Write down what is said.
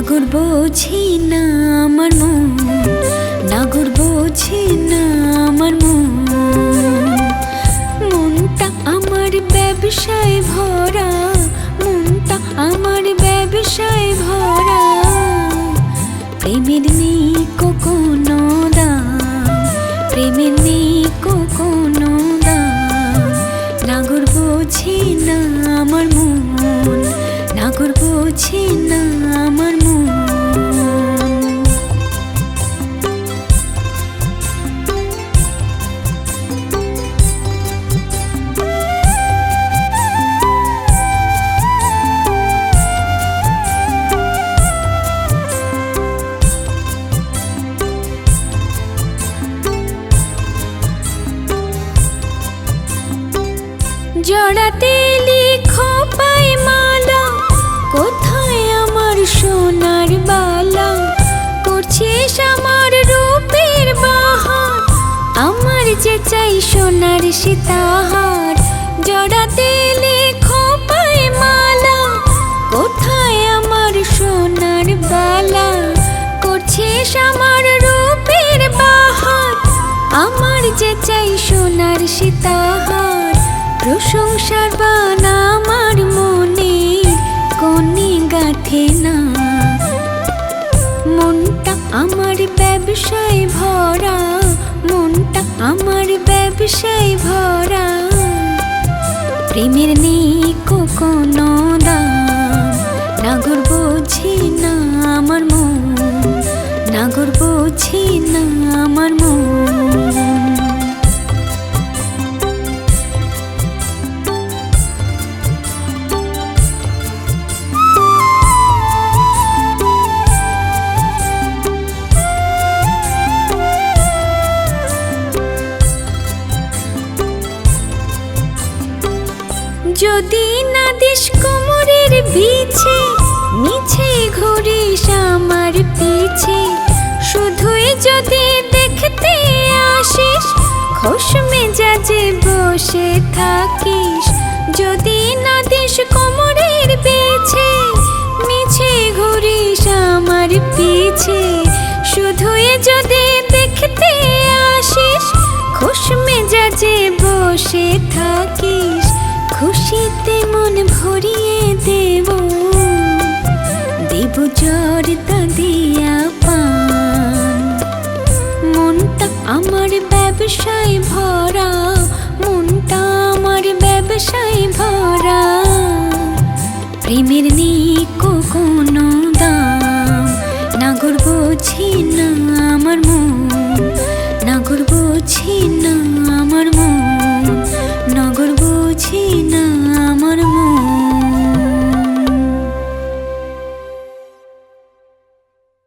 নাগর বোঝে না আমার মন, নাগর বোঝে না আমার মন। মনটা আমার ব্যবসায় ভরা, মনটা আমার ব্যবসায় ভরা। প্রেমের নেই কোনো দাম, প্রেমের নেই কোনো দাম। নাগর বোঝে না আমার মন, নাগর বোঝে না আমার মন। জড়াতে লিখো পাই মালা, কোথায় আমার সোনার বালা? করছিস আমার রূপের বাহার, আমার যে চাই সোনার সীতাহার। জড়াতে লিখো পাই মালা, কোথায় আমার সোনার বালা? করছিস আমার রূপের বাহার, আমার যে চাই সোনার সীতাহার। প্রশংসার বান আমার মনে কোনে গাঁথে না, মনটা আমার ব্যবসায় ভরা, মনটা আমার ব্যবসায় ভরা। প্রেমের নেই কোনো দাম, নাগর বোঝে না আমার মন, নাগর বোঝে না আমার মন। যদি না দিস কোমরের বিছে, মিছে ঘুরিস আমার পিছে। শুধুই যদি দেখতে আসিস, খোশ মেজাজে বসে থাকিস। যদি না দিস কোমরের বিছে, মিছে ঘুরিস আমার পিছে। শুধুই যদি দেখতে আসিস, খোশ মেজাজে বসে থাকিস। খুশিতে মন ভরিয়ে দেব, দেব জর্দা দিয়া পান। মনটা আমার ব্যবসায় ভরা, মনটা আমার ব্যবসায় ভরা। প্রেমের নেই কোনো দাম, নাগর বোঝে না আমার মন, নাগর বোঝে না আমার মন।